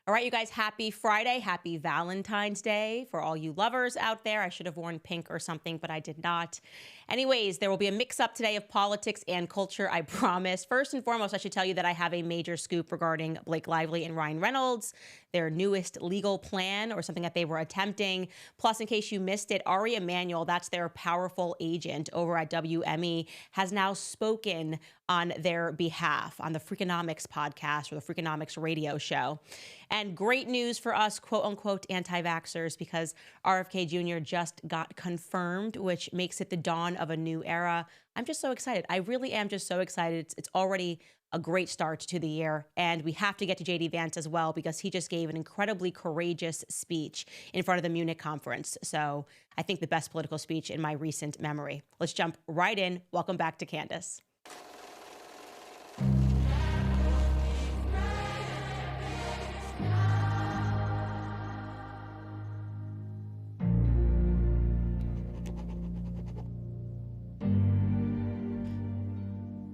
All right, you guys, happy Friday. Happy Valentine's Day for all you lovers out there. I should have worn pink or something, but I did not. Anyways, there will be a mix-up today of politics and culture, I promise. First and foremost, I should tell you that I have a major scoop regarding Blake Lively and Ryan Reynolds, their newest legal plan or something that they were attempting. Plus, in case you missed it, Ari Emmanuel, that's their powerful agent over at WME, has now spoken on their behalf on the Freakonomics podcast or the Freakonomics radio show. And great news for us, quote unquote, anti-vaxxers, because RFK Jr. just got confirmed, which makes it the dawn of a new era. I'm just so excited. I really am just so excited. It's already a great start to the year. And we have to get to JD Vance as well, because he just gave an incredibly courageous speech in front of the Munich conference. So I think the best political speech in my recent memory. Let's jump right in. Welcome back to Candace.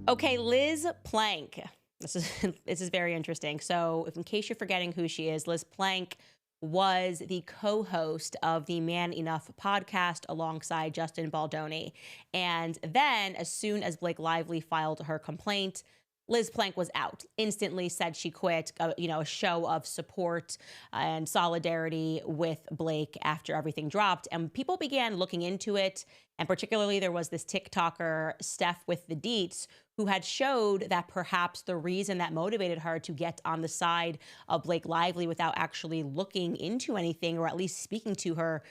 Okay, Liz Plank. This is very interesting. So, in case you're forgetting who she is, Liz Plank was the co-host of the Man Enough podcast alongside Justin Baldoni. And then, as soon as Blake Lively filed her complaint, Liz Plank was out, instantly said she quit, a show of support and solidarity with Blake after everything dropped. And people began looking into it. And particularly, there was this TikToker, Steph with the Deets, who had showed that perhaps the reason that motivated her to get on the side of Blake Lively without actually looking into anything, or at least speaking to her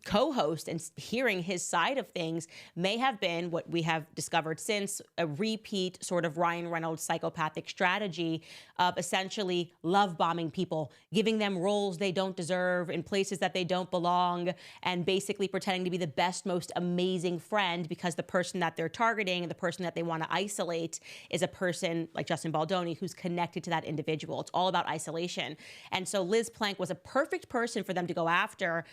co-host and hearing his side of things, may have been what we have discovered since, a repeat sort of Ryan Reynolds psychopathic strategy of essentially love bombing people, giving them roles they don't deserve in places that they don't belong, and basically pretending to be the best, most amazing friend because the person that they're targeting, the person that they want to isolate, is a person like Justin Baldoni who's connected to that individual. It's all about isolation. And so Liz Plank was a perfect person for them to go after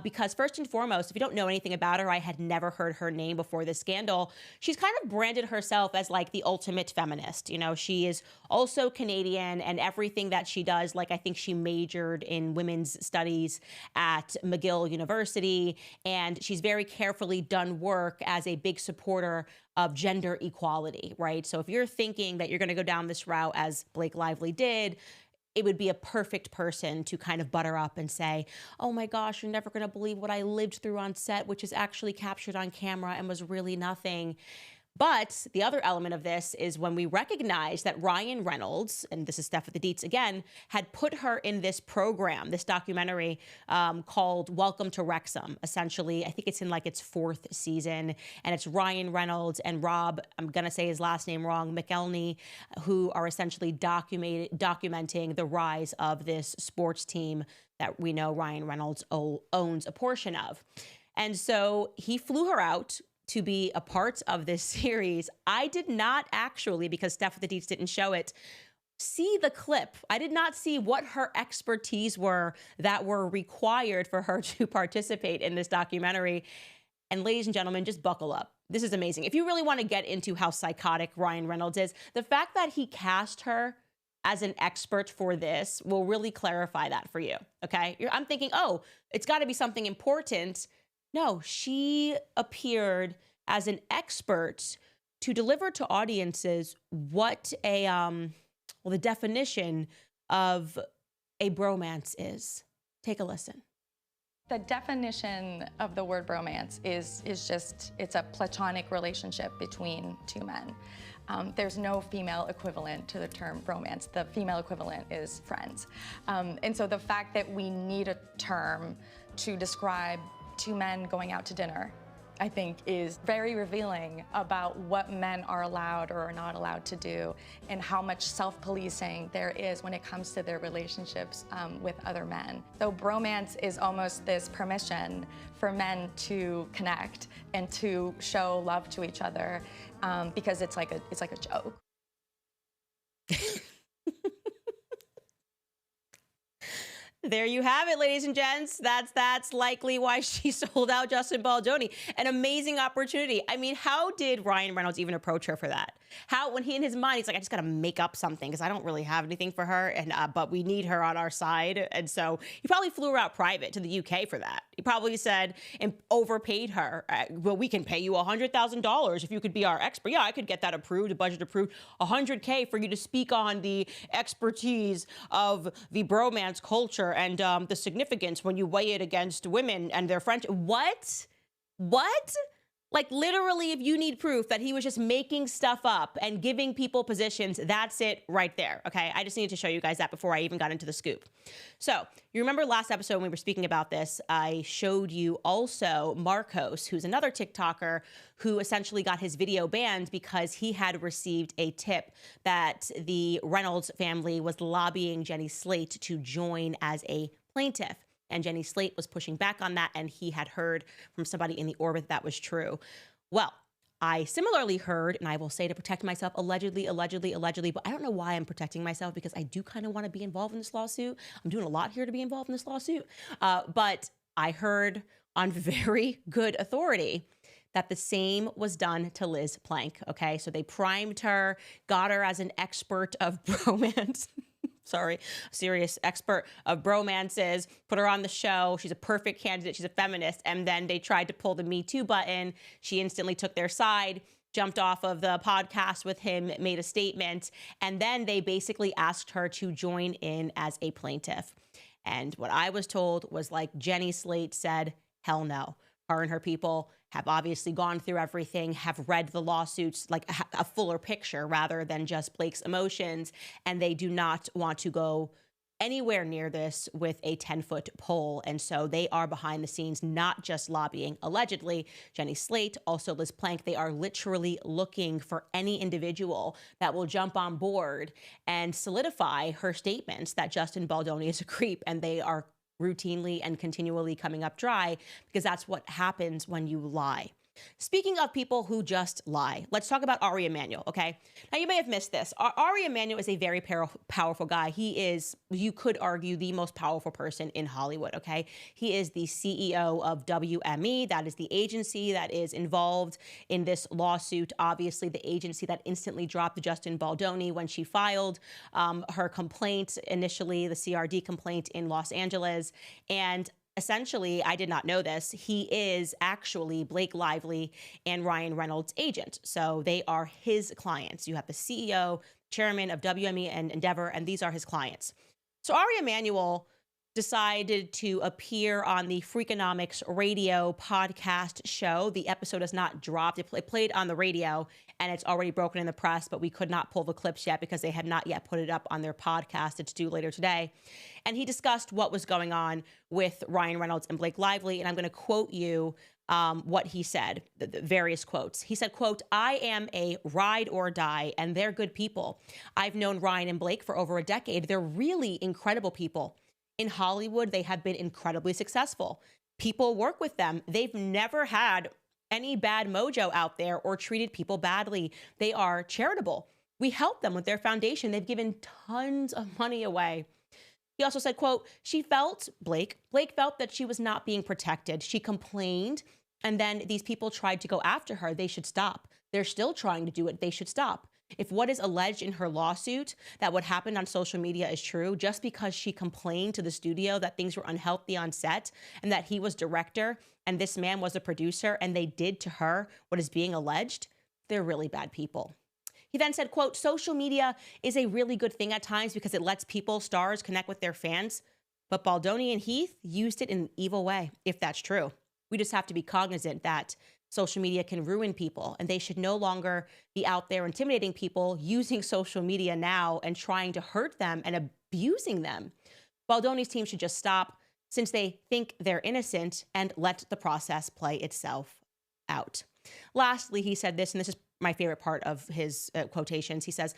because first and foremost, if you don't know anything about her, I had never heard her name before this scandal. She's kind of branded herself as like the ultimate feminist. You know, she is also Canadian, and everything that she does, like I think she majored in women's studies at McGill University, and she's very carefully done work as a big supporter of gender equality, right? So if you're thinking that you're going to go down this route as Blake Lively did, it would be a perfect person to kind of butter up and say, oh my gosh, you're never going to believe what I lived through on set, which is actually captured on camera and was really nothing. But the other element of this is when we recognize that Ryan Reynolds, and this is Steph with the Deets again, had put her in this program, this documentary called Welcome to Wrexham. Essentially, I think it's in like its 4th season, and it's Ryan Reynolds and Rob, I'm going to say his last name wrong, McElhenney, who are essentially documenting the rise of this sports team that we know Ryan Reynolds owns a portion of. And so he flew her out to be a part of this series. I did not actually, because Steph with the Deets didn't show it, see the clip. I did not see what her expertise were that were required for her to participate in this documentary. And ladies and gentlemen, just buckle up. This is amazing. If you really want to get into how psychotic Ryan Reynolds is, the fact that he cast her as an expert for this will really clarify that for you, okay? I'm thinking, oh, it's got to be something important. No, she appeared as an expert to deliver to audiences what the definition of a bromance is. Take a listen. The definition of the word bromance is just, it's a platonic relationship between two men. There's no female equivalent to the term bromance. The female equivalent is friends. And so the fact that we need a term to describe two men going out to dinner, I think, is very revealing about what men are allowed or are not allowed to do, and how much self-policing there is when it comes to their relationships with other men. So bromance is almost this permission for men to connect and to show love to each other because it's like a joke. There you have it, ladies and gents. That's likely why she sold out Justin Baldoni. An amazing opportunity. I mean, how did Ryan Reynolds even approach her for that? How, when he in his mind, he's like, I just got to make up something because I don't really have anything for her, and but we need her on our side. And so he probably flew her out private to the UK for that. He probably said and overpaid her. Well, we can pay you $100,000 if you could be our expert. Yeah, I could get that approved, the budget approved. $100K for you to speak on the expertise of the bromance culture and the significance when you weigh it against women and their friendship. What? Like, literally, if you need proof that he was just making stuff up and giving people positions, that's it right there, okay? I just needed to show you guys that before I even got into the scoop. So, you remember last episode when we were speaking about this, I showed you also Marcos, who's another TikToker who essentially got his video banned because he had received a tip that the Reynolds family was lobbying Jenny Slate to join as a plaintiff. And Jenny Slate was pushing back on that, and he had heard from somebody in the orbit that was true. Well, I similarly heard, and I will say to protect myself, allegedly, but I don't know why I'm protecting myself because I do kind of want to be involved in this lawsuit. I'm doing a lot here to be involved in this lawsuit. But I heard on very good authority that the same was done to Liz Plank, okay? So they primed her, got her as an expert of bromance. Sorry, serious expert of bromances, put her on the show. She's a perfect candidate. She's a feminist. And then they tried to pull the Me Too button. She instantly took their side, jumped off of the podcast with him, made a statement. And then they basically asked her to join in as a plaintiff. And what I was told was, like, Jenny Slate said, hell no. Her and her people have obviously gone through everything, have read the lawsuits, like a fuller picture rather than just Blake's emotions, and they do not want to go anywhere near this with a 10-foot pole. And so they are behind the scenes, not just lobbying, allegedly. Jenny Slate, also Liz Plank, they are literally looking for any individual that will jump on board and solidify her statements that Justin Baldoni is a creep, and they are routinely and continually coming up dry because that's what happens when you lie. Speaking of people who just lie, let's talk about Ari Emmanuel, okay? Now, you may have missed this. Ari Emmanuel is a very powerful guy. He is, you could argue, the most powerful person in Hollywood, okay? He is the CEO of WME. That is the agency that is involved in this lawsuit. Obviously, the agency that instantly dropped Justin Baldoni when she filed her complaint, initially the CRD complaint in Los Angeles. And essentially, I did not know this, he is actually Blake Lively and Ryan Reynolds' agent. So they are his clients. You have the CEO, chairman of WME and Endeavor, and these are his clients. So Ari Emmanuel decided to appear on the Freakonomics radio podcast show. The episode is not dropped. It played on the radio, and it's already broken in the press, but we could not pull the clips yet because they had not yet put it up on their podcast. It's due later today. And he discussed what was going on with Ryan Reynolds and Blake Lively, and I'm going to quote you what he said, the various quotes. He said, quote, "I am a ride or die, and they're good people. I've known Ryan and Blake for over a decade. They're really incredible people. In Hollywood, they have been incredibly successful. People work with them. They've never had any bad mojo out there or treated people badly. They are charitable. We help them with their foundation. They've given tons of money away." He also said, quote, Blake felt that she was not being protected. She complained, and then these people tried to go after her. They should stop. They're still trying to do it. They should stop. If what is alleged in her lawsuit, that what happened on social media is true, just because she complained to the studio that things were unhealthy on set and that he was director and this man was a producer and they did to her what is being alleged, they're really bad people. He then said, quote, "Social media is a really good thing at times because it lets people, stars, connect with their fans. But Baldoni and Heath used it in an evil way, if that's true. We just have to be cognizant that social media can ruin people, and they should no longer be out there intimidating people using social media now and trying to hurt them and abusing them. Baldoni's team should just stop since they think they're innocent and let the process play itself out." Lastly, he said this, and this is my favorite part of his quotations. He says,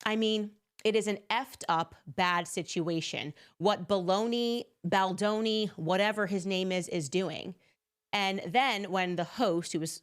"I mean, it is an effed up bad situation. What Baldoni, whatever his name is doing." And then when the host who was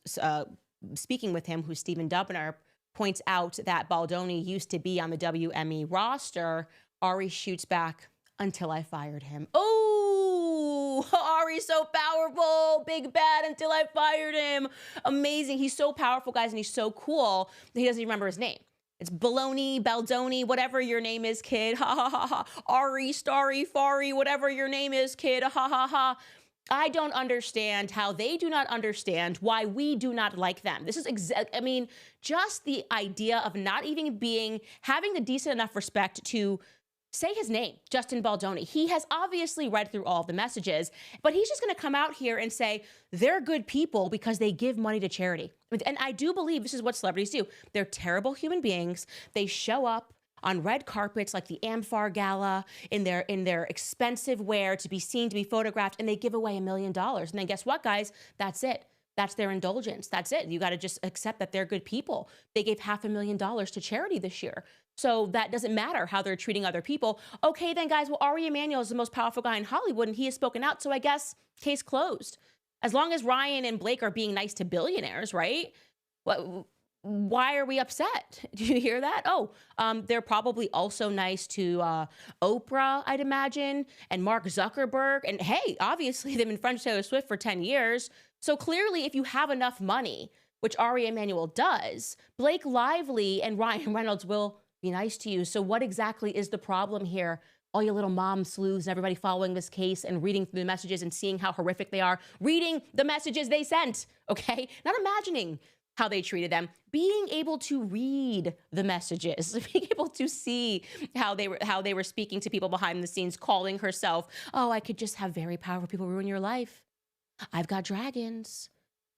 speaking with him, who's Stephen Dubner, points out that Baldoni used to be on the WME roster, Ari shoots back, until I fired him. Oh, Ari's so powerful. Big bad until I fired him. Amazing. He's so powerful, guys, and he's so cool that he doesn't even remember his name. It's Baloney, Baldoni, whatever your name is, kid. Ha ha ha ha. Ari, Starry, Fari, whatever your name is, kid. Ha ha ha. I don't understand how they do not understand why we do not like them. This is just the idea of not even having the decent enough respect to say his name, Justin Baldoni. He has obviously read through all of the messages, but he's just going to come out here and say they're good people because they give money to charity. And I do believe this is what celebrities do. They're terrible human beings. They show up on red carpets like the Amfar Gala in their expensive wear to be seen, to be photographed, and they give away $1 million. And then guess what, guys? That's it. That's their indulgence. That's it. You got to just accept that they're good people. They gave $500,000 to charity this year. So that doesn't matter how they're treating other people. Okay, then, guys, well, Ari Emmanuel is the most powerful guy in Hollywood, and he has spoken out. So I guess case closed. As long as Ryan and Blake are being nice to billionaires, right? Why are we upset? Do you hear that? Oh, they're probably also nice to Oprah, I'd imagine, and Mark Zuckerberg. And hey, obviously, they've been friends with Taylor Swift for 10 years. So clearly, if you have enough money, which Ari Emmanuel does, Blake Lively and Ryan Reynolds will be nice to you. So what exactly is the problem here? All you little mom sleuths and everybody following this case and reading through the messages and seeing how horrific they are, reading the messages they sent, okay? Not imagining how they treated them, being able to read the messages, being able to see how they were speaking to people behind the scenes, calling herself, oh, I could just have very powerful people ruin your life. I've got dragons.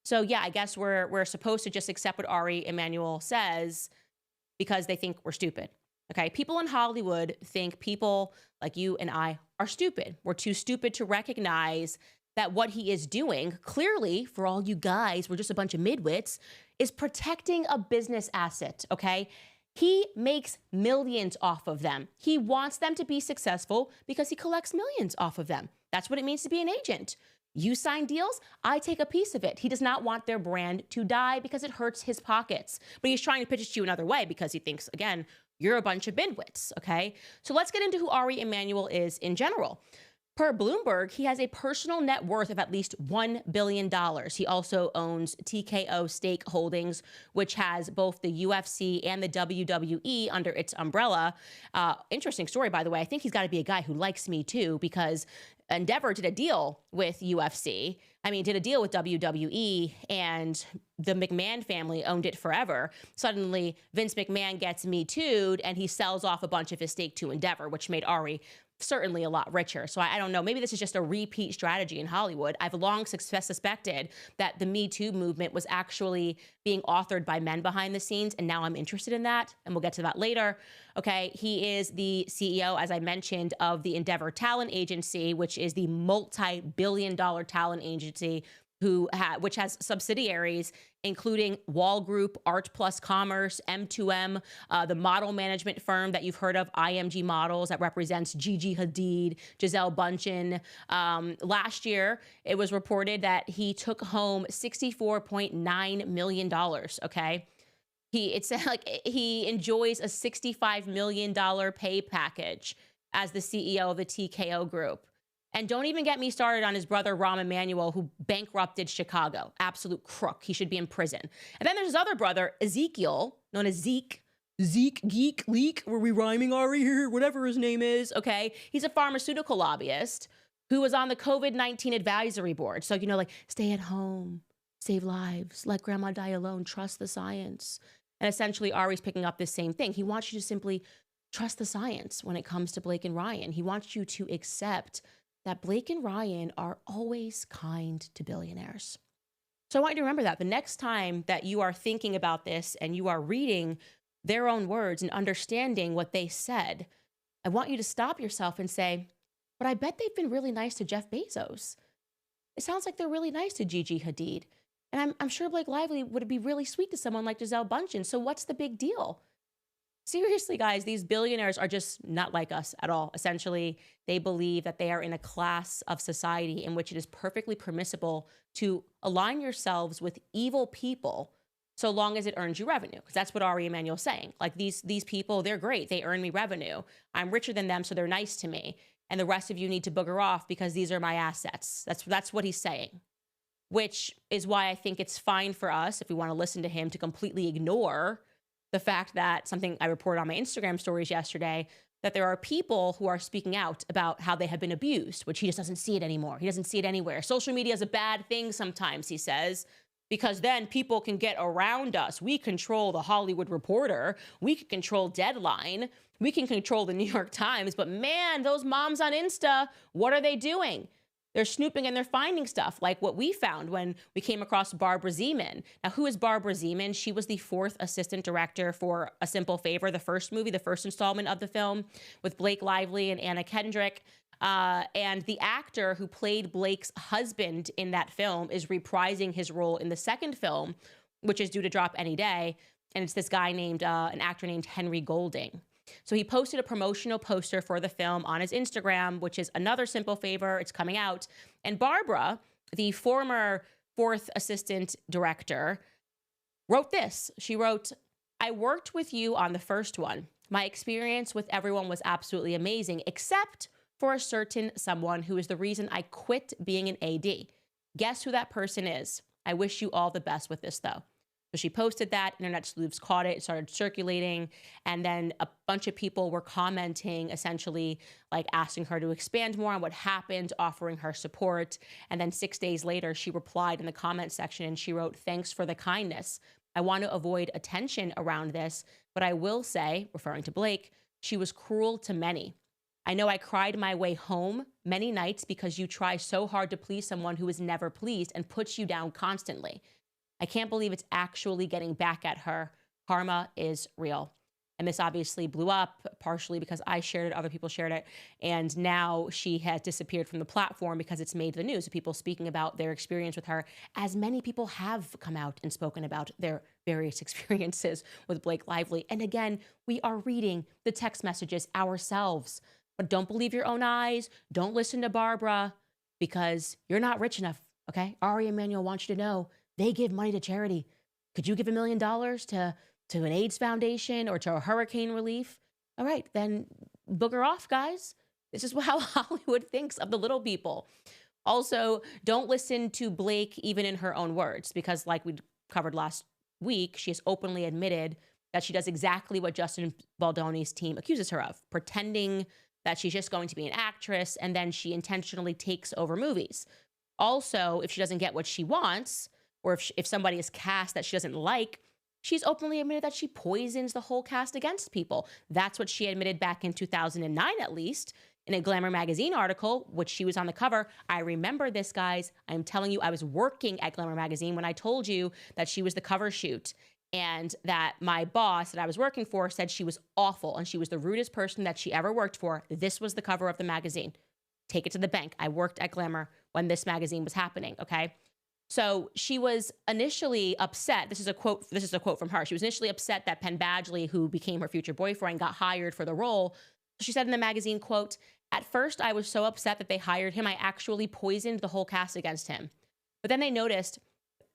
So yeah, I guess we're supposed to just accept what Ari Emmanuel says because they think we're stupid. Okay, people in Hollywood think people like you and I are stupid. We're too stupid to recognize that what he is doing, clearly, for all you guys, we're just a bunch of midwits, is protecting a business asset, okay? He makes millions off of them. He wants them to be successful because he collects millions off of them. That's what it means to be an agent. You sign deals, I take a piece of it. He does not want their brand to die because it hurts his pockets. But he's trying to pitch it to you another way because he thinks, again, you're a bunch of midwits, okay? So let's get into who Ari Emmanuel is in general. Per Bloomberg, he has a personal net worth of at least $1 billion. He also owns TKO Stake Holdings, which has both the UFC and the WWE under its umbrella. Interesting story, by the way. I think he's got to be a guy who likes me too, because Endeavor did a deal with UFC. Did a deal with WWE, and the McMahon family owned it forever. Suddenly, Vince McMahon gets Me Too'd, and he sells off a bunch of his stake to Endeavor, which made Ari certainly a lot richer. So I don't know, maybe this is just a repeat strategy in Hollywood. I've long suspected that the Me Too movement was actually being authored by men behind the scenes, and now I'm interested in that, and we'll get to that later. Okay, he is the CEO, as I mentioned, of the Endeavor Talent Agency, which is the multi-billion-dollar talent agency which has subsidiaries including Wall Group, Art Plus Commerce, M2M, the model management firm that you've heard of, IMG Models, that represents Gigi Hadid, Gisele Bündchen. Last year, it was reported that he took home $64.9 million, okay? It's like he enjoys a $65 million pay package as the CEO of the TKO Group. And don't even get me started on his brother, Rahm Emanuel, who bankrupted Chicago. Absolute crook. He should be in prison. And then there's his other brother, Ezekiel, known as Zeke, Geek, Leak. Were we rhyming, Ari, here? Whatever his name is, okay? He's a pharmaceutical lobbyist who was on the COVID-19 advisory board. So, like, stay at home, save lives, let grandma die alone, trust the science. And essentially, Ari's picking up this same thing. He wants you to simply trust the science when it comes to Blake and Ryan. He wants you to accept that Blake and Ryan are always kind to billionaires. So I want you to remember that the next time that you are thinking about this and you are reading their own words and understanding what they said, I want you to stop yourself and say, but I bet they've been really nice to Jeff Bezos. It sounds like they're really nice to Gigi Hadid. And I'm sure Blake Lively would be really sweet to someone like Gisele Bündchen. So what's the big deal? Seriously, guys, these billionaires are just not like us at all. Essentially, they believe that they are in a class of society in which it is perfectly permissible to align yourselves with evil people so long as it earns you revenue. Because that's what Ari Emanuel is saying. Like, these people, they're great. They earn me revenue. I'm richer than them, so they're nice to me. and the rest of you need to booger off because these are my assets. That's what he's saying, which is why I think it's fine for us, if we want to listen to him, to completely ignore the fact that something I reported on my Instagram stories yesterday, that there are people who are speaking out about how they have been abused, which he just doesn't see it anymore. He doesn't see it anywhere. Social media is a bad thing sometimes, he says, because then people can get around us. We control the Hollywood Reporter. We can control Deadline. We can control the New York Times. But man, those moms on Insta, what are they doing? They're snooping and they're finding stuff like what we found when we came across Barbara Zeman. Now, who is Barbara Zeman? She was the 4th assistant director for A Simple Favor, the first movie, the first installment of the film with Blake Lively and Anna Kendrick. And the actor who played Blake's husband in that film is reprising his role in the second film, which is due to drop any day. And it's this guy named, an actor named Henry Golding. So he posted a promotional poster for the film on his Instagram, which is another Simple Favor. It's coming out. And Barbara, the former 4th assistant director, wrote this. She wrote, "I worked with you on the first one. My experience with everyone was absolutely amazing, except for a certain someone who is the reason I quit being an AD. Guess who that person is? I wish you all the best with this, though." So she posted that, internet sleuths caught it, started circulating, and then a bunch of people were commenting, essentially like asking her to expand more on what happened, offering her support. And then 6 days later, she replied in the comment section and she wrote, "Thanks for the kindness. I want to avoid attention around this, but I will say," referring to Blake, "she was cruel to many. I know I cried my way home many nights because you try so hard to please someone who is never pleased and puts you down constantly. I can't believe it's actually getting back at her. Karma is real." And this obviously blew up, partially because I shared it, other people shared it. And now she has disappeared from the platform because it's made the news of people speaking about their experience with her, as many people have come out and spoken about their various experiences with Blake Lively. And again, we are reading the text messages ourselves. But don't believe your own eyes. Don't listen to Barbara because you're not rich enough, okay? Ari Emmanuel wants you to know they give money to charity. Could you give $1 million to an AIDS foundation or to a hurricane relief? All right, then booger off, guys. This is how Hollywood thinks of the little people. Also, don't listen to Blake even in her own words, because like we covered last week, she has openly admitted that she does exactly what Justin Baldoni's team accuses her of, pretending that she's just going to be an actress, and then she intentionally takes over movies. Also, if she doesn't get what she wants, or if somebody is cast that she doesn't like, she's openly admitted that she poisons the whole cast against people. That's what she admitted back in 2009, at least, in a Glamour magazine article, which she was on the cover. I remember this, guys. I'm telling you, I was working at Glamour magazine when I told you that she was the cover shoot, and that my boss that I was working for said she was awful and she was the rudest person that she ever worked for. This was the cover of the magazine. Take it to the bank. I worked at Glamour when this magazine was happening, okay? So she was initially upset. This is a quote from her. She was initially upset that Penn Badgley, who became her future boyfriend, got hired for the role. She said in the magazine, quote, "At first, I was so upset that they hired him, I actually poisoned the whole cast against him. But then they noticed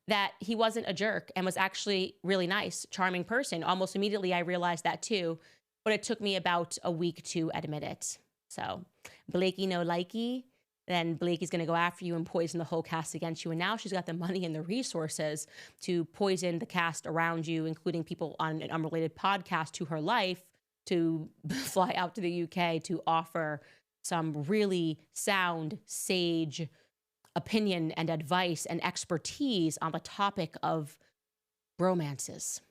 that he wasn't a jerk and was actually really nice, charming person. Almost immediately, I realized that too. But it took me about a week to admit it." So Blakey no likey. Then Blakey's going to go after you and poison the whole cast against you. And now she's got the money and the resources to poison the cast around you, including people on an unrelated podcast to her life, to fly out to the UK to offer some really sound, sage opinion and advice and expertise on the topic of romances.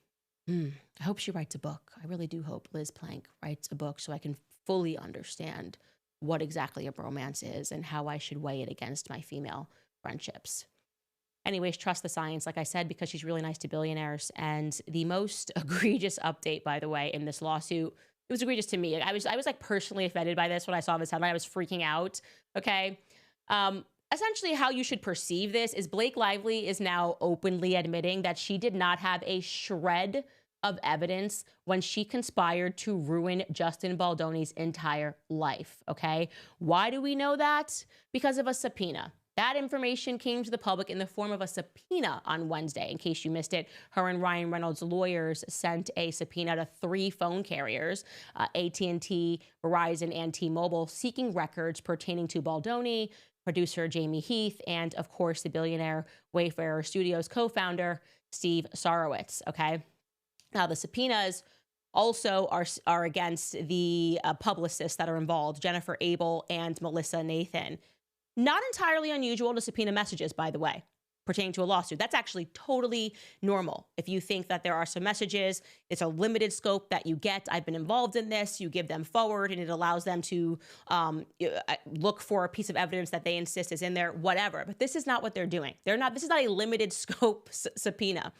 I hope she writes a book. I really do hope Liz Plank writes a book so I can fully understand what exactly a bromance is and how I should weigh it against my female friendships. Anyways, trust the science, like I said, because she's really nice to billionaires. And the most egregious update, by the way, in this lawsuit, it was egregious to me. I was like personally offended by this when I saw this headline. I was freaking out, okay? Essentially, how you should perceive this is Blake Lively is now openly admitting that she did not have a shred of evidence when she conspired to ruin Justin Baldoni's entire life, okay? Why do we know that? Because of a subpoena. That information came to the public in the form of a subpoena on Wednesday. In case you missed it, her and Ryan Reynolds' lawyers sent a subpoena to 3 phone carriers, AT&T, Verizon, and T-Mobile, seeking records pertaining to Baldoni, producer Jamie Heath, and of course, the billionaire Wayfarer Studios co-founder Steve Sarowitz, okay? Now, the subpoenas also are against the publicists that are involved, Jennifer Abel and Melissa Nathan. Not entirely unusual to subpoena messages, by the way, pertaining to a lawsuit. That's actually totally normal. If you think that there are some messages, it's a limited scope that you get. I've been involved in this. You give them forward, and it allows them to look for a piece of evidence that they insist is in there, whatever. But this is not what they're doing. This is not a limited scope subpoena.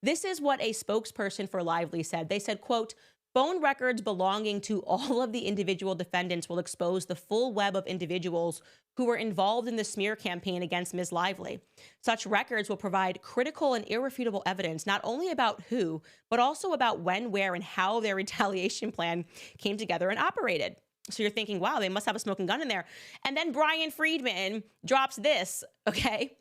This is what a spokesperson for Lively said. They said, quote, "Phone records belonging to all of the individual defendants will expose the full web of individuals who were involved in the smear campaign against Ms. Lively. Such records will provide critical and irrefutable evidence not only about who, but also about when, where, and how their retaliation plan came together and operated." So you're thinking, wow, they must have a smoking gun in there. And then Brian Friedman drops this, okay?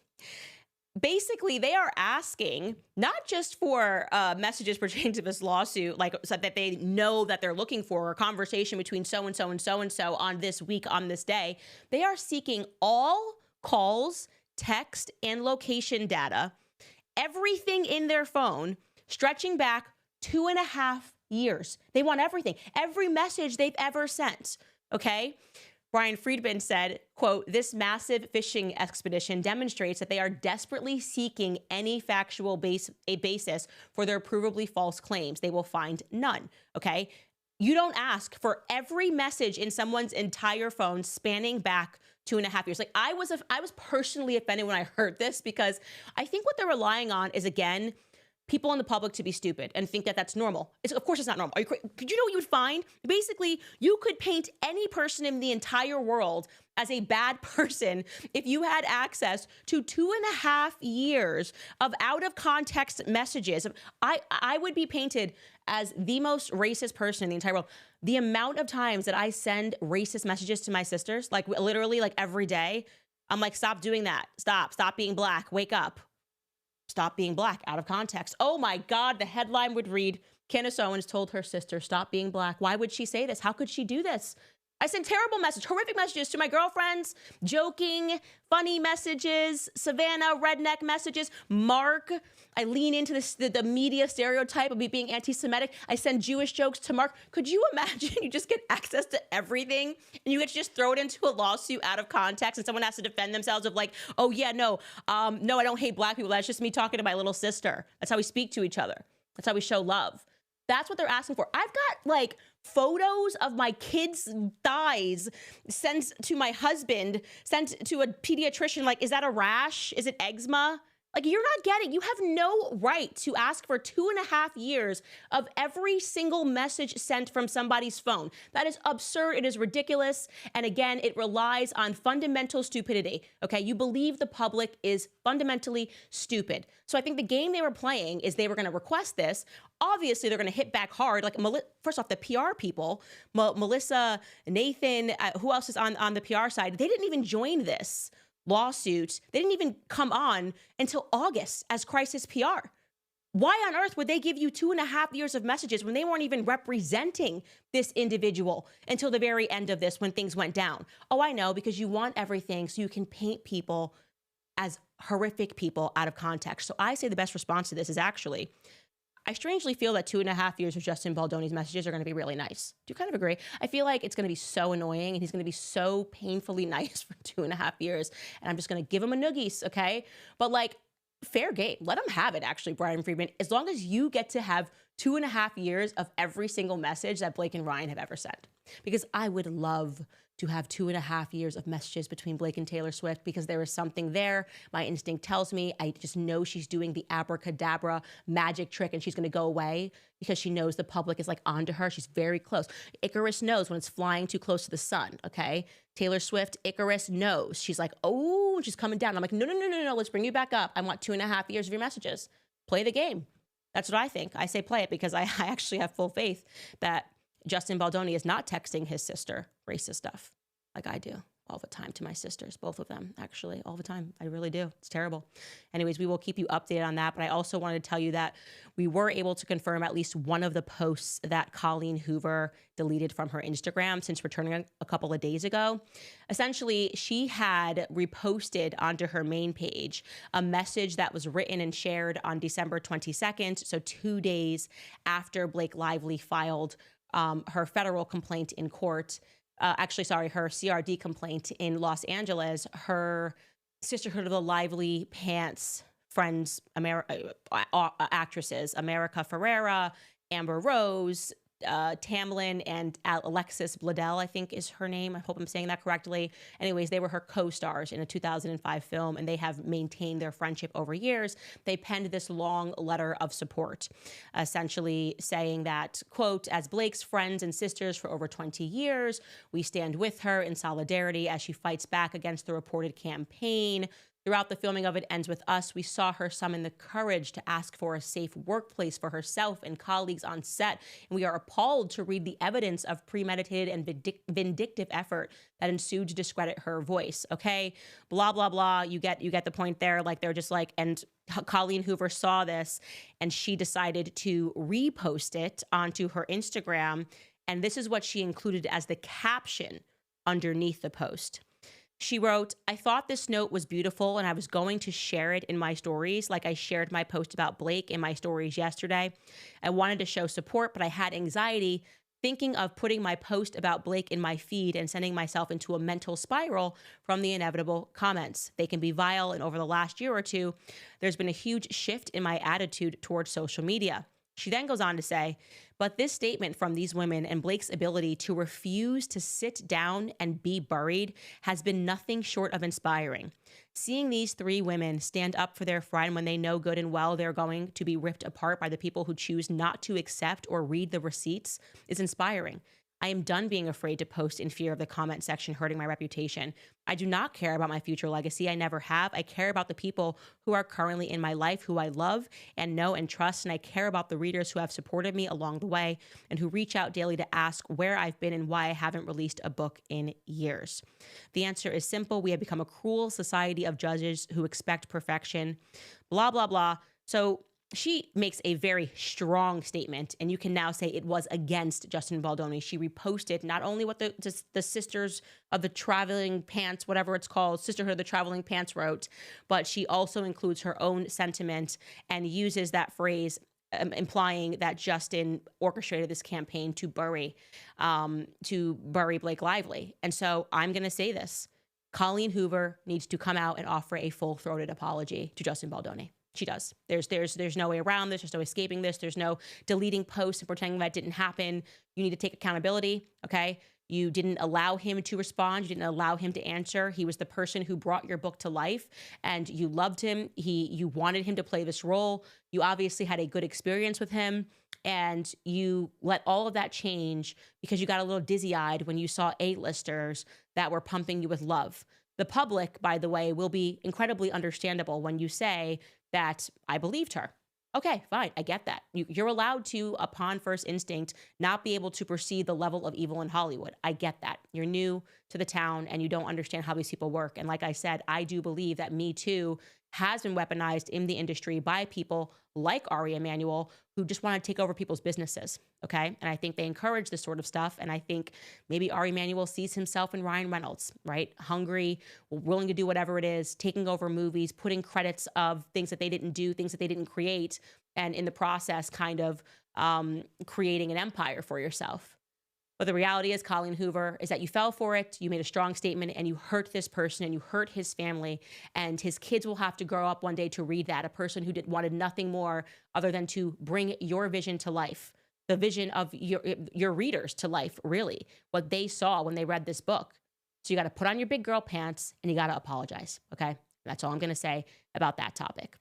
Basically, they are asking not just for messages pertaining to this lawsuit, like so that they know that they're looking for a conversation between so-and-so and so-and-so on this week, on this day. They are seeking all calls, text, and location data, everything in their phone, stretching back 2.5 years. They want everything, every message they've ever sent, okay? Brian Friedman said, quote, "This massive phishing expedition demonstrates that they are desperately seeking any factual basis for their provably false claims. They will find none." Okay? You don't ask for every message in someone's entire phone spanning back 2.5 years. Like I was personally offended when I heard this, because I think what they're relying on is, again, people in the public to be stupid and think that that's normal. Of course it's not normal. Could you know what you would find? Basically, you could paint any person in the entire world as a bad person if you had access to 2.5 years of out of context messages. I would be painted as the most racist person in the entire world. The amount of times that I send racist messages to my sisters, like literally like every day, I'm like, stop doing that. Stop being black. Wake up. Stop being black, out of context. Oh my God, the headline would read, "Candace Owens told her sister, stop being black." Why would she say this? How could she do this? I sent terrible messages, horrific messages to my girlfriends, joking, funny messages, Savannah, redneck messages, Mark. I lean into the media stereotype of me being anti-Semitic. I send Jewish jokes to Mark. Could you imagine you just get access to everything and you get to just throw it into a lawsuit out of context and someone has to defend themselves of like, oh yeah, no, I don't hate black people. That's just me talking to my little sister. That's how we speak to each other. That's how we show love. That's what they're asking for. I've got like photos of my kids' thighs sent to my husband, sent to a pediatrician. Like, is that a rash? Is it eczema? Like, you're not getting, you have no right to ask for 2.5 years of every single message sent from somebody's phone. That is absurd. It is ridiculous. And again, it relies on fundamental stupidity. Okay. You believe the public is fundamentally stupid. So I think the game they were playing is they were going to request this. Obviously, they're going to hit back hard. Like, first off, the PR people, Melissa, Nathan, who else is on the PR side? They didn't even join this lawsuit. They didn't even come on until August as crisis PR. Why on earth would they give you 2.5 years of messages when they weren't even representing this individual until the very end of this when things went down? Oh, I know, because you want everything so you can paint people as horrific people out of context. So I say the best response to this is actually, I strangely feel that 2.5 years of Justin Baldoni's messages are going to be really nice. Do you kind of agree? I feel like it's going to be so annoying and he's going to be so painfully nice for 2.5 years. And I'm just going to give him a noogies, okay? But like, fair game. Let him have it, actually, Brian Friedman, as long as you get to have 2.5 years of every single message that Blake and Ryan have ever sent. Because I would love to have 2.5 years of messages between Blake and Taylor Swift, because there is something there. My instinct tells me, I just know she's doing the abracadabra magic trick and she's going to go away because she knows the public is like onto her. She's very close. Icarus knows when it's flying too close to the sun, okay? Taylor Swift, Icarus knows. She's like, oh, she's coming down. I'm like, no, let's bring you back up. I want 2.5 years of your messages. Play the game. That's what I think. I say play it because I actually have full faith that Justin Baldoni is not texting his sister racist stuff like I do. all the time to my sisters, both of them, actually, all the time. I really do. It's terrible. Anyways, we will keep you updated on that. But I also wanted to tell you that we were able to confirm at least one of the posts that Colleen Hoover deleted from her Instagram since returning a couple of days ago. Essentially, she had reposted onto her main page a message that was written and shared on December 22nd, so 2 days after Blake Lively filed her federal complaint in court. Her CRD complaint in Los Angeles. Her Sisterhood of the Lively Pants friends, actresses, America Ferrera, Amber Rose, Tamlin, and Alexis Bledel, I think is her name. I hope I'm saying that correctly. Anyways, they were her co-stars in a 2005 film, and they have maintained their friendship over years. They penned this long letter of support, essentially saying that, quote, as Blake's friends and sisters for over 20 years, we stand with her in solidarity as she fights back against the reported campaign. Throughout the filming of It Ends With Us, we saw her summon the courage to ask for a safe workplace for herself and colleagues on set, and we are appalled to read the evidence of premeditated and vindictive effort that ensued to discredit her voice. Okay, blah blah blah. You get the point there. Like they're just like, and Colleen Hoover saw this, and she decided to repost it onto her Instagram, and this is what she included as the caption underneath the post. She wrote, I thought this note was beautiful and I was going to share it in my stories like I shared my post about Blake in my stories yesterday. I wanted to show support, but I had anxiety thinking of putting my post about Blake in my feed and sending myself into a mental spiral from the inevitable comments. They can be vile, and over the last year or two, there's been a huge shift in my attitude towards social media. She then goes on to say, but this statement from these women and Blake's ability to refuse to sit down and be buried has been nothing short of inspiring. Seeing these three women stand up for their friend when they know good and well they're going to be ripped apart by the people who choose not to accept or read the receipts is inspiring. I am done being afraid to post in fear of the comment section hurting my reputation. I do not care about my future legacy. I never have. I care about the people who are currently in my life, who I love and know and trust. And I care about the readers who have supported me along the way and who reach out daily to ask where I've been and why I haven't released a book in years. The answer is simple. We have become a cruel society of judges who expect perfection, blah, blah, blah. So she makes a very strong statement, and you can now say it was against Justin Baldoni. She reposted not only what the Sisters of the Traveling Pants, whatever it's called, Sisterhood of the Traveling Pants wrote, but she also includes her own sentiment and uses that phrase implying that Justin orchestrated this campaign to bury Blake Lively. And so I'm going to say this. Colleen Hoover needs to come out and offer a full-throated apology to Justin Baldoni. She does. There's no way around this. There's no escaping this. There's no deleting posts and pretending that didn't happen. You need to take accountability, okay? You didn't allow him to respond. You didn't allow him to answer. He was the person who brought your book to life, and you loved him. You wanted him to play this role. You obviously had a good experience with him, and you let all of that change because you got a little dizzy-eyed when you saw A-listers that were pumping you with love. The public, by the way, will be incredibly understandable when you say that I believed her. Okay, fine, I get that. You're allowed to, upon first instinct, not be able to perceive the level of evil in Hollywood. I get that. You're new to the town and you don't understand how these people work. And like I said, I do believe that Me Too has been weaponized in the industry by people like Ari Emmanuel who just want to take over people's businesses, okay? And I think they encourage this sort of stuff. And I think maybe Ari Emmanuel sees himself in Ryan Reynolds, right? Hungry, willing to do whatever it is, taking over movies, putting credits of things that they didn't do, things that they didn't create, and in the process kind of creating an empire for yourself. But the reality is, Colleen Hoover, is that you fell for it, you made a strong statement, and you hurt this person, and you hurt his family, and his kids will have to grow up one day to read that, a person who wanted nothing more other than to bring your vision to life, the vision of your readers to life, really, what they saw when they read this book. So you got to put on your big girl pants, and you got to apologize, okay? That's all I'm going to say about that topic.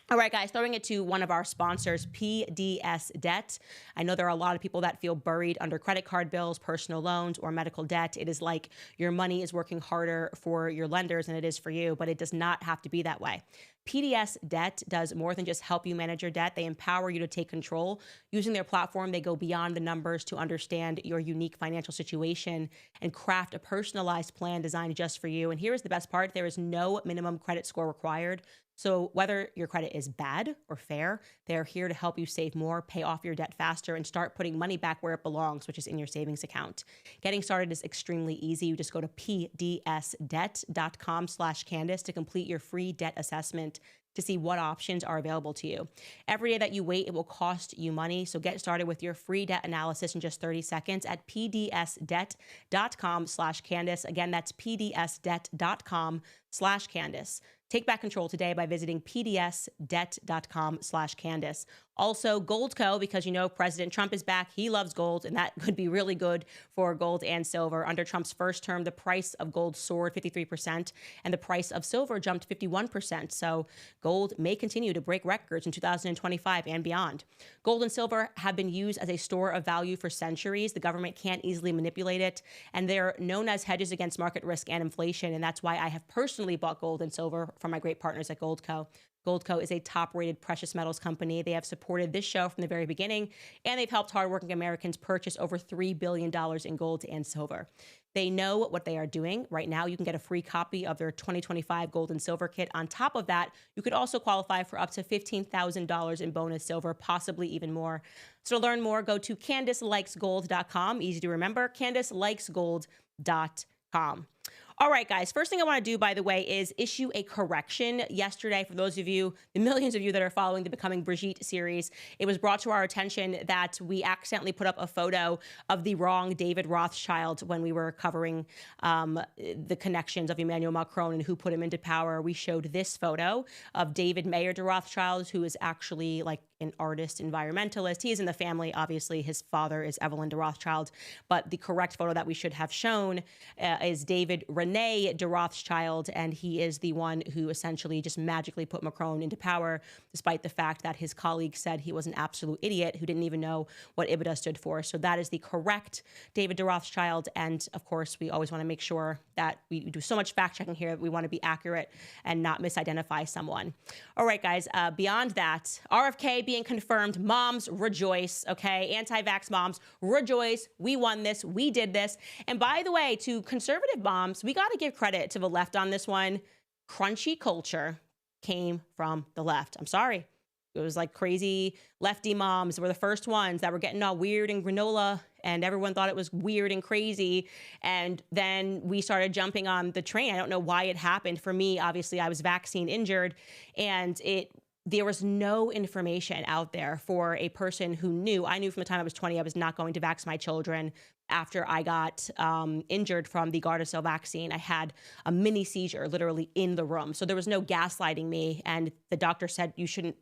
All right, guys, throwing it to one of our sponsors, PDS Debt. I know there are a lot of people that feel buried under credit card bills, personal loans, or medical debt. It is like your money is working harder for your lenders than it is for you, but it does not have to be that way. PDS Debt does more than just help you manage your debt. They empower you to take control. Using their platform, they go beyond the numbers to understand your unique financial situation and craft a personalized plan designed just for you. And here is the best part. There is no minimum credit score required. So whether your credit is bad or fair, they're here to help you save more, pay off your debt faster, and start putting money back where it belongs, which is in your savings account. Getting started is extremely easy. You just go to pdsdebt.com/Candace to complete your free debt assessment to see what options are available to you. Every day that you wait, it will cost you money. So get started with your free debt analysis in just 30 seconds at pdsdebt.com/Candace. Again, that's pdsdebt.com/Candace. Take back control today by visiting pdsdebt.com/Candace. Also, GoldCo, because you know President Trump is back. He loves gold, and that could be really good for gold and silver. Under Trump's first term, the price of gold soared 53%, and the price of silver jumped 51%. So gold may continue to break records in 2025 and beyond. Gold and silver have been used as a store of value for centuries. The government can't easily manipulate it, and they're known as hedges against market risk and inflation. And that's why I have personally bought gold and silver from my great partners at GoldCo. GoldCo is a top-rated precious metals company. They have supported this show from the very beginning, and they've helped hardworking Americans purchase over $3 billion in gold and silver. They know what they are doing. Right now, you can get a free copy of their 2025 gold and silver kit. On top of that, you could also qualify for up to $15,000 in bonus silver, possibly even more. So to learn more, go to CandaceLikesGold.com. Easy to remember, CandaceLikesGold.com. All right, guys, first thing I want to do, by the way, is issue a correction. Yesterday, for those of you, the millions of you that are following the Becoming Brigitte series, it was brought to our attention that we accidentally put up a photo of the wrong David Rothschild when we were covering the connections of Emmanuel Macron and who put him into power. We showed this photo of David Mayer de Rothschild, who is actually like an artist, environmentalist. He is in the family, obviously. His father is Evelyn de Rothschild, but the correct photo that we should have shown is David Rene de Rothschild, and he is the one who essentially just magically put Macron into power, despite the fact that his colleagues said he was an absolute idiot who didn't even know what EBITDA stood for. So that is the correct David de Rothschild, and of course, we always want to make sure that we do so much fact-checking here that we want to be accurate and not misidentify someone. All right, guys, beyond that, RFK being confirmed, moms rejoice, okay? Anti-vax moms rejoice. We won this. We did this. And by the way, to conservative moms, we got to give credit to the left on this one. Crunchy culture came from the left. I'm sorry. It was like crazy lefty moms were the first ones that were getting all weird and granola, and everyone thought it was weird and crazy. And then we started jumping on the train. I don't know why it happened. For me, obviously, I was vaccine injured, and there was no information out there for a person who knew. I knew from the time I was 20, I was not going to vax my children. After I got injured from the Gardasil vaccine, I had a mini seizure literally in the room. So there was no gaslighting me. And the doctor said, you shouldn't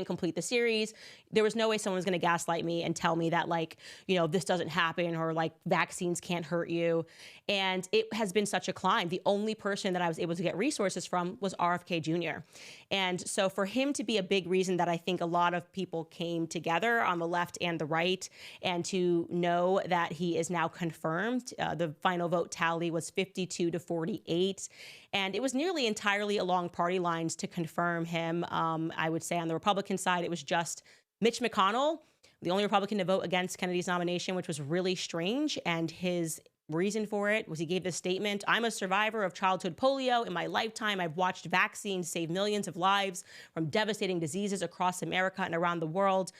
complete the series. There was no way someone was going to gaslight me and tell me that, like, you know, this doesn't happen, or like vaccines can't hurt you. And it has been such a climb. The only person that I was able to get resources from was RFK Jr. And so for him to be a big reason that I think a lot of people came together on the left and the right, and to know that he is now confirmed, the final vote tally was 52-48. And it was nearly entirely along party lines to confirm him. I would say on the Republican side, it was just Mitch McConnell, the only Republican to vote against Kennedy's nomination, which was really strange. And his reason for it was he gave this statement: "I'm a survivor of childhood polio. In my lifetime, I've watched vaccines save millions of lives from devastating diseases across America and around the world."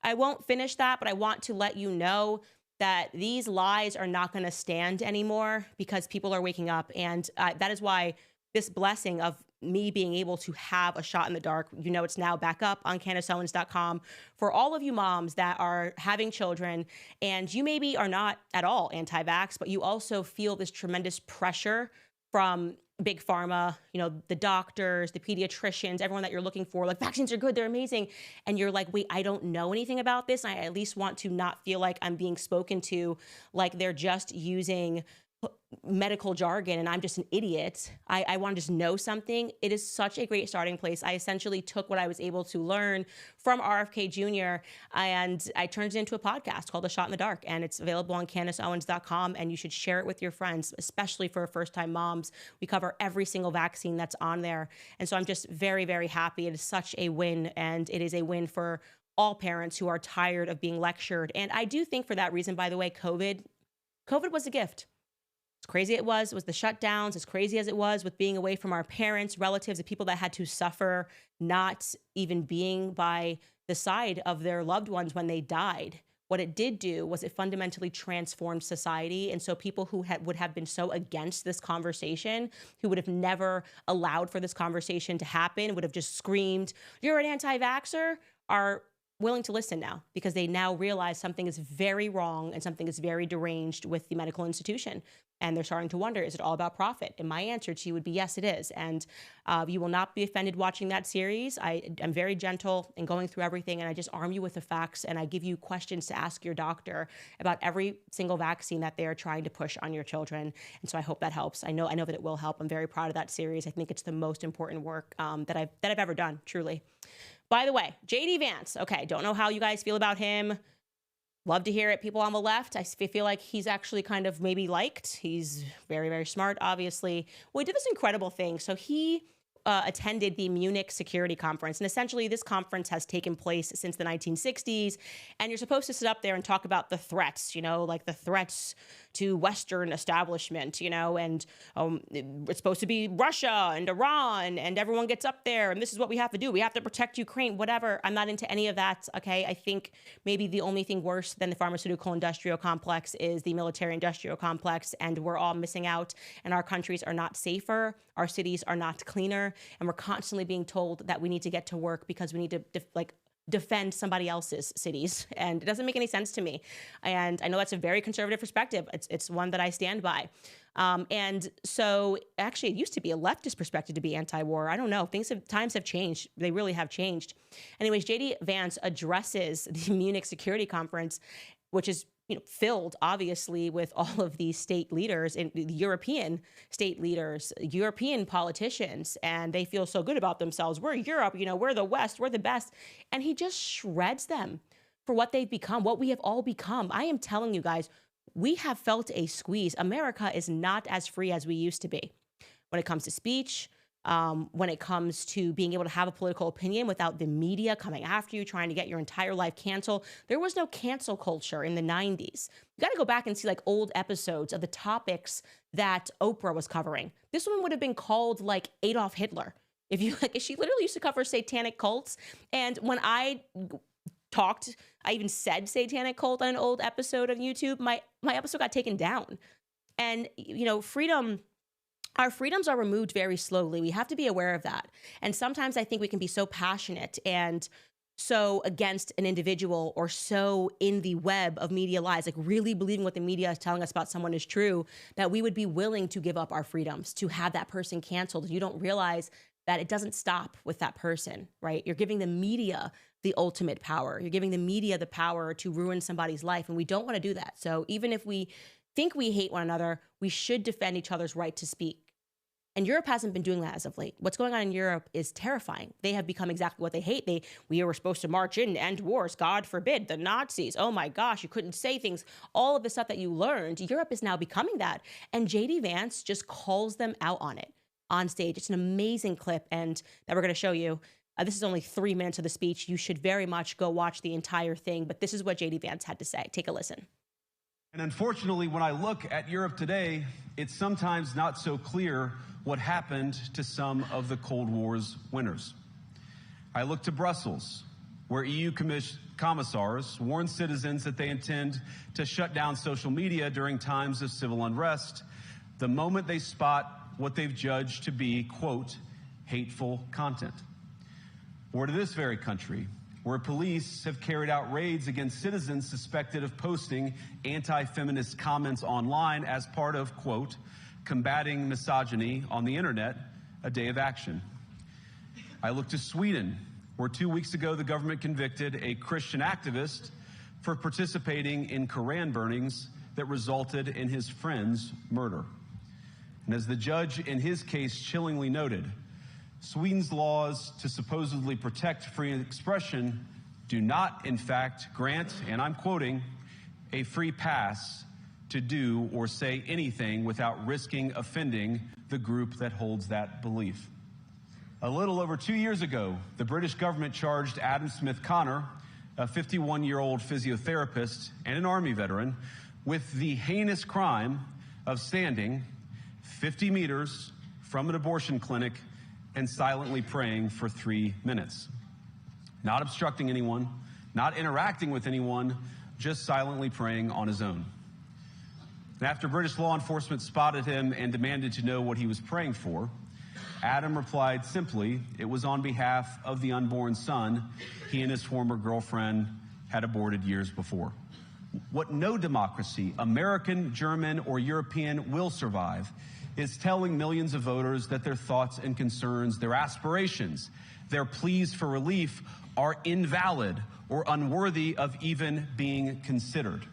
I won't finish that, but I want to let you know that these lies are not going to stand anymore because people are waking up. And that is why this blessing of me being able to have a shot in the dark, you know, it's now back up on CandaceOwens.com for all of you moms that are having children, and you maybe are not at all anti-vax, but you also feel this tremendous pressure from big pharma, you know, the doctors, the pediatricians, everyone that you're looking for, like, vaccines are good, they're amazing. And you're like, wait, I don't know anything about this. I at least want to not feel like I'm being spoken to like they're just using medical jargon and I'm just an idiot. I want to just know something. It is such a great starting place. I essentially took what I was able to learn from RFK Jr. and I turned it into a podcast called A Shot in the Dark, and it's available on CandaceOwens.com, and you should share it with your friends, especially for first-time moms. We cover every single vaccine that's on there. And so I'm just very, very happy. It is such a win, and it is a win for all parents who are tired of being lectured. And I do think for that reason, by the way, COVID was a gift. As crazy it was the shutdowns, as crazy as it was with being away from our parents, relatives, the people that had to suffer not even being by the side of their loved ones when they died. What it did do was it fundamentally transformed society. And so people who would have been so against this conversation, who would have never allowed for this conversation to happen, would have just screamed, "You're an anti-vaxxer," are willing to listen now, because they now realize something is very wrong and something is very deranged with the medical institution. And they're starting to wonder, is it all about profit? And my answer to you would be, yes, it is. And you will not be offended watching that series. I'm very gentle in going through everything, and I just arm you with the facts, and I give you questions to ask your doctor about every single vaccine that they are trying to push on your children. And so I hope that helps. I know that it will help. I'm very proud of that series. I think it's the most important work that I've ever done, truly. By the way, JD Vance. Okay, don't know how you guys feel about him. Love to hear it. People on the left, I feel like he's actually kind of maybe liked. He's very, very smart, obviously. Well, he did this incredible thing. So he attended the Munich Security Conference. And essentially, this conference has taken place since the 1960s. And you're supposed to sit up there and talk about the threats, like the threats to Western establishment, and it's supposed to be Russia and Iran, and everyone gets up there, and this is what we have to do. We have to protect Ukraine, whatever. I'm not into any of that, okay? I think maybe the only thing worse than the pharmaceutical industrial complex is the military industrial complex, and we're all missing out, and our countries are not safer, our cities are not cleaner, and we're constantly being told that we need to get to work because we need to defend somebody else's cities. And it doesn't make any sense to me. And I know that's a very conservative perspective. It's one that I stand by. And so actually it used to be a leftist perspective to be anti-war. I don't know. Times have changed. They really have changed. Anyways, JD Vance addresses the Munich Security Conference, which is filled obviously with all of these state leaders and the European state leaders, European politicians, and they feel so good about themselves. We're Europe, we're the West, we're the best. And he just shreds them for what they've become, what we have all become. I am telling you guys, we have felt a squeeze. America is not as free as we used to be when it comes to speech, when it comes to being able to have a political opinion without the media coming after you, trying to get your entire life canceled. There was no cancel culture in the 90s. You got to go back and see old episodes of the topics that Oprah was covering. This woman would have been called Adolf Hitler. She literally used to cover satanic cults. And when I even said satanic cult on an old episode of YouTube, my episode got taken down. And, our freedoms are removed very slowly. We have to be aware of that. And sometimes I think we can be so passionate and so against an individual or so in the web of media lies, really believing what the media is telling us about someone is true, that we would be willing to give up our freedoms to have that person canceled. You don't realize that it doesn't stop with that person, right? You're giving the media the ultimate power. You're giving the media the power to ruin somebody's life. And we don't want to do that. So even if we think we hate one another, we should defend each other's right to speak. And Europe hasn't been doing that as of late. What's going on in Europe is terrifying. They have become exactly what they hate. We were supposed to march in and end wars. God forbid, the Nazis. Oh my gosh, you couldn't say things. All of the stuff that you learned, Europe is now becoming that. And JD Vance just calls them out on it on stage. It's an amazing clip and that we're going to show you. This is only 3 minutes of the speech. You should very much go watch the entire thing. But this is what JD Vance had to say. Take a listen. And unfortunately, when I look at Europe today, it's sometimes not so clear what happened to some of the Cold War's winners. I look to Brussels, where EU commissars warn citizens that they intend to shut down social media during times of civil unrest the moment they spot what they've judged to be, quote, hateful content. Or to this very country, where police have carried out raids against citizens suspected of posting anti-feminist comments online as part of, quote, combating misogyny on the internet, a day of action. I look to Sweden, where 2 weeks ago the government convicted a Christian activist for participating in Koran burnings that resulted in his friend's murder. And as the judge in his case chillingly noted, Sweden's laws to supposedly protect free expression do not, in fact, grant, and I'm quoting, a free pass to do or say anything without risking offending the group that holds that belief. A little over 2 years ago, the British government charged Adam Smith Connor, a 51-year-old physiotherapist and an Army veteran, with the heinous crime of standing 50 meters from an abortion clinic and silently praying for 3 minutes. Not obstructing anyone, not interacting with anyone, just silently praying on his own. And after British law enforcement spotted him and demanded to know what he was praying for, Adam replied simply, it was on behalf of the unborn son he and his former girlfriend had aborted years before. What no democracy, American, German, or European, will survive is telling millions of voters that their thoughts and concerns, their aspirations, their pleas for relief are invalid or unworthy of even being considered.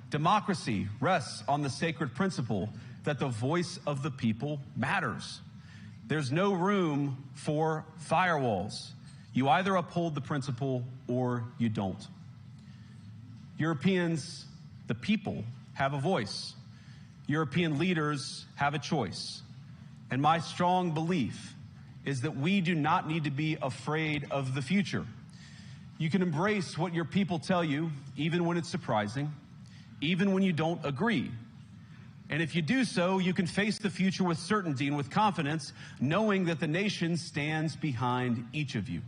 Democracy rests on the sacred principle that the voice of the people matters. There's no room for firewalls. You either uphold the principle or you don't. Europeans, the people, have a voice. European leaders have a choice. And my strong belief is that we do not need to be afraid of the future. You can embrace what your people tell you, even when it's surprising, even when you don't agree. And if you do so, you can face the future with certainty and with confidence, knowing that the nation stands behind each of you.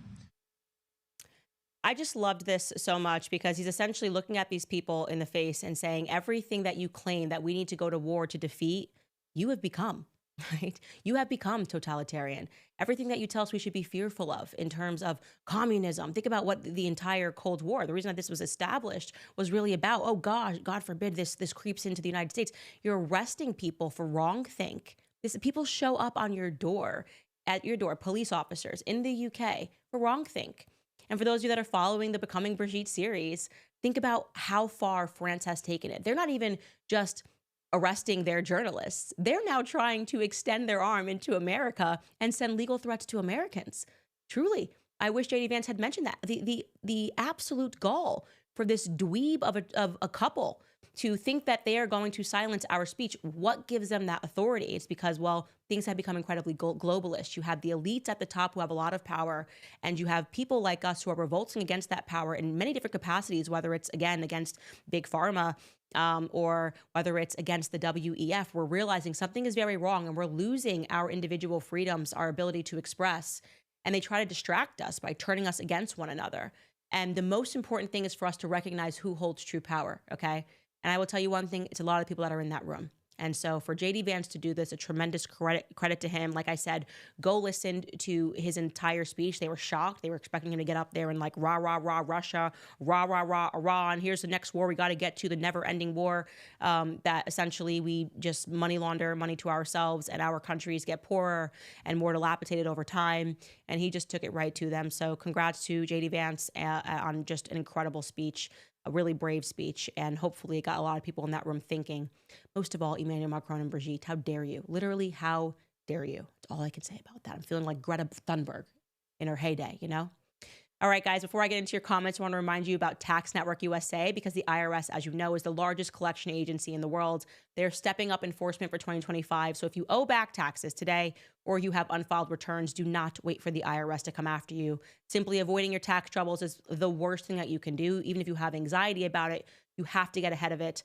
I just loved this so much because he's essentially looking at these people in the face and saying everything that you claim that we need to go to war to defeat, you have become, right? You have become totalitarian. Everything that you tell us we should be fearful of in terms of communism. Think about what the entire Cold War, the reason that this was established was really about, oh gosh, God forbid this creeps into the United States. You're arresting people for wrongthink. People show up on your door, at your door, police officers in the UK for wrongthink. And for those of you that are following the Becoming Brigitte series, think about how far France has taken it. They're not even just arresting their journalists. They're now trying to extend their arm into America and send legal threats to Americans. Truly, I wish J.D. Vance had mentioned that. The absolute gall for this dweeb of a couple to think that they are going to silence our speech. What gives them that authority? It's because, well, things have become incredibly globalist. You have the elites at the top who have a lot of power, and you have people like us who are revolting against that power in many different capacities, whether it's, again, against Big Pharma, or whether it's against the WEF. We're realizing something is very wrong, and we're losing our individual freedoms, our ability to express, and they try to distract us by turning us against one another. And the most important thing is for us to recognize who holds true power, okay? And I will tell you one thing, it's a lot of people that are in that room. And so for J.D. Vance to do this, a tremendous credit to him. Like I said, go listen to his entire speech. They were shocked. They were expecting him to get up there and like, rah, rah, rah, Russia, rah, rah, rah, Iran. Here's the next war we got to get to, the never-ending war that essentially we just money launder money to ourselves and our countries get poorer and more dilapidated over time. And he just took it right to them. So congrats to J.D. Vance on just an incredible speech. A really brave speech, and hopefully it got a lot of people in that room thinking. Most of all, Emmanuel Macron and Brigitte, how dare you? Literally, how dare you? That's all I can say about that. I'm feeling like Greta Thunberg in her heyday, you know? All right, guys, before I get into your comments, I want to remind you about Tax Network USA because the IRS, as you know, is the largest collection agency in the world. They're stepping up enforcement for 2025. So if you owe back taxes today or you have unfiled returns, do not wait for the IRS to come after you. Simply avoiding your tax troubles is the worst thing that you can do. Even if you have anxiety about it, you have to get ahead of it.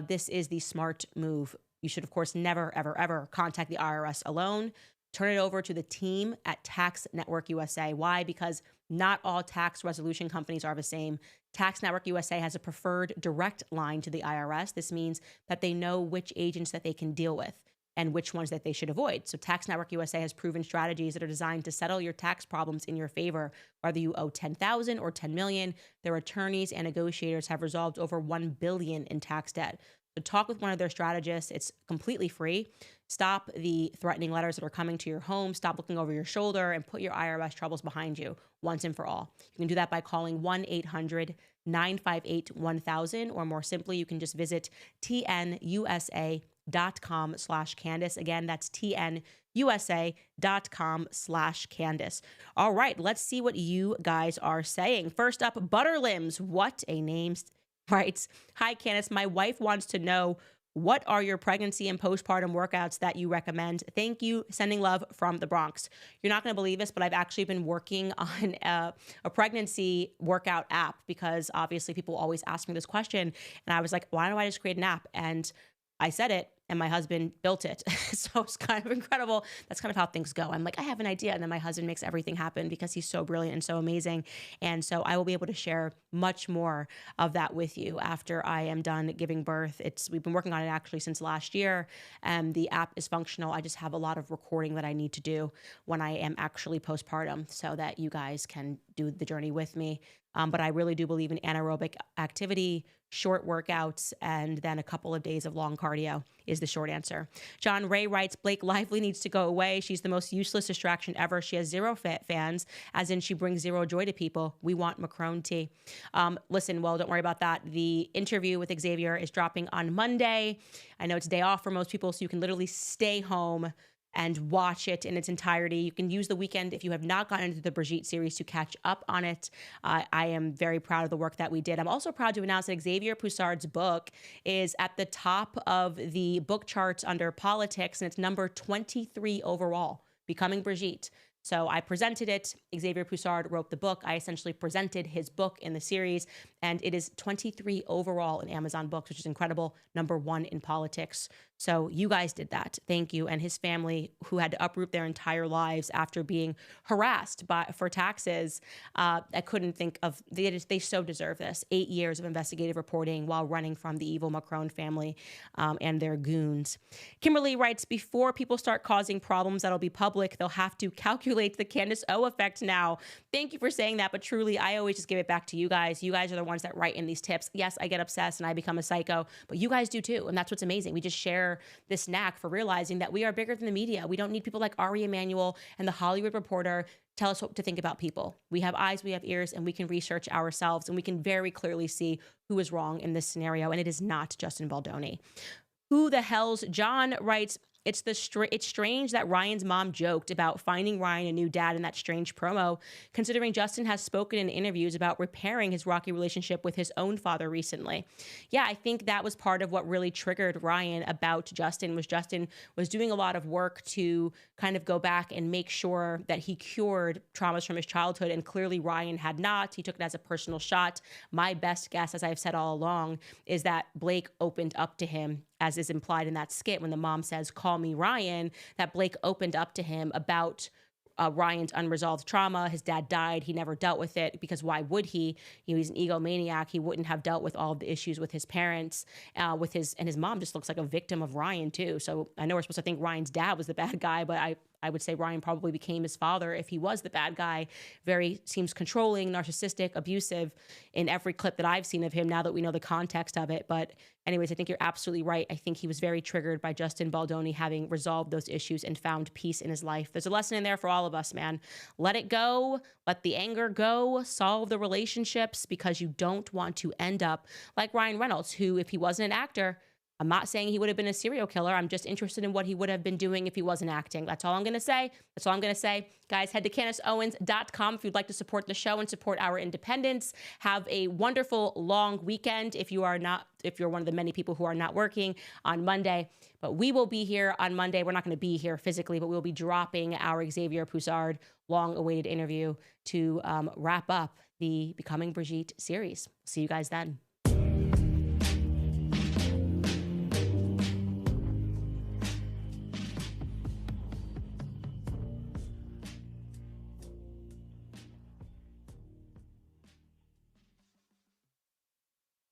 This is the smart move. You should, of course, never, ever, ever contact the IRS alone. Turn it over to the team at Tax Network USA. Why? Because not all tax resolution companies are the same. Tax Network USA has a preferred direct line to the IRS. This means that they know which agents that they can deal with and which ones that they should avoid. So Tax Network USA has proven strategies that are designed to settle your tax problems in your favor. Whether you owe $10,000 or $10 million, their attorneys and negotiators have resolved over $1 billion in tax debt. to talk with one of their strategists. It's completely free. Stop the threatening letters that are coming to your home. Stop looking over your shoulder and put your IRS troubles behind you once and for all. You can do that by calling 1-800-958-1000, or more simply, you can just visit tnusa.com/Candace. Again, that's tnusa.com/Candace. All right, let's see what you guys are saying. First up, Butterlims. What a name. Writes, hi, Candace. My wife wants to know, what are your pregnancy and postpartum workouts that you recommend? Thank you. Sending love from the Bronx. You're not going to believe this, but I've actually been working on a pregnancy workout app, because obviously people always ask me this question. And I was like, why don't I just create an app? And I said it, and my husband built it. So it's kind of incredible. That's kind of how things go. I'm like, I have an idea. And then my husband makes everything happen, because he's so brilliant and so amazing. And so I will be able to share much more of that with you after I am done giving birth. We've been working on it actually since last year. The app is functional. I just have a lot of recording that I need to do when I am actually postpartum, so that you guys can do the journey with me. But I really do believe in anaerobic activity, short workouts, and then a couple of days of long cardio is the short answer. John Ray writes, Blake Lively needs to go away. She's the most useless distraction ever. She has zero fans, as in she brings zero joy to people. We want Macron tea. Listen, well, don't worry about that. The interview with Xavier is dropping on Monday. I know it's a day off for most people, so you can literally stay home and watch it in its entirety. You can use the weekend, if you have not gotten into the Brigitte series, to catch up on it. I am very proud of the work that we did. I'm also proud to announce that Xavier Poussard's book is at the top of the book charts under politics, and it's number 23 overall, Becoming Brigitte. So I presented it. Xavier Poussard wrote the book. I essentially presented his book in the series, and it is 23 overall in Amazon Books, which is incredible. Number 1 in politics. So you guys did that. Thank you. And his family, who had to uproot their entire lives after being harassed for taxes. I couldn't think of, they so deserve this. 8 years of investigative reporting while running from the evil Macron family and their goons. Kimberly writes, before people start causing problems that'll be public, they'll have to calculate the Candace O effect now. Thank you for saying that, but truly, I always just give it back to you guys. You guys are the ones that write in these tips. Yes, I get obsessed and I become a psycho, but you guys do too. And that's what's amazing. We just share this knack for realizing that we are bigger than the media. We don't need people like Ari Emmanuel and the Hollywood Reporter tell us what to think about people. We have eyes, we have ears, and we can research ourselves, and we can very clearly see who is wrong in this scenario, and it is not Justin Baldoni. Who the hell's John writes, it's strange that Ryan's mom joked about finding Ryan a new dad in that strange promo, considering Justin has spoken in interviews about repairing his rocky relationship with his own father recently. Yeah, I think that was part of what really triggered Ryan about Justin was doing a lot of work to kind of go back and make sure that he cured traumas from his childhood, and clearly Ryan had not. He took it as a personal shot. My best guess, as I've said all along, is that Blake opened up to him, as is implied in that skit when the mom says, call me Ryan, that Blake opened up to him about Ryan's unresolved trauma. His dad died. He never dealt with it, because why would he? He's an egomaniac. He wouldn't have dealt with all of the issues with his parents, and his mom just looks like a victim of Ryan too. So I know we're supposed to think Ryan's dad was the bad guy, but I would say Ryan probably became his father if he was the bad guy. Seems controlling, narcissistic, abusive in every clip that I've seen of him, now that we know the context of it. But anyways, I think you're absolutely right. I think he was very triggered by Justin Baldoni having resolved those issues and found peace in his life. There's a lesson in there for all of us, man. Let it go. Let the anger go. Solve the relationships, because you don't want to end up like Ryan Reynolds, who, if he wasn't an actor, I'm not saying he would have been a serial killer. I'm just interested in what he would have been doing if he wasn't acting. That's all I'm going to say. That's all I'm going to say. Guys, head to CandaceOwens.com if you'd like to support the show and support our independence. Have a wonderful long weekend if you're one of the many people who are not working on Monday. But we will be here on Monday. We're not going to be here physically, but we'll be dropping our Xavier Poussard long-awaited interview to wrap up the Becoming Brigitte series. See you guys then.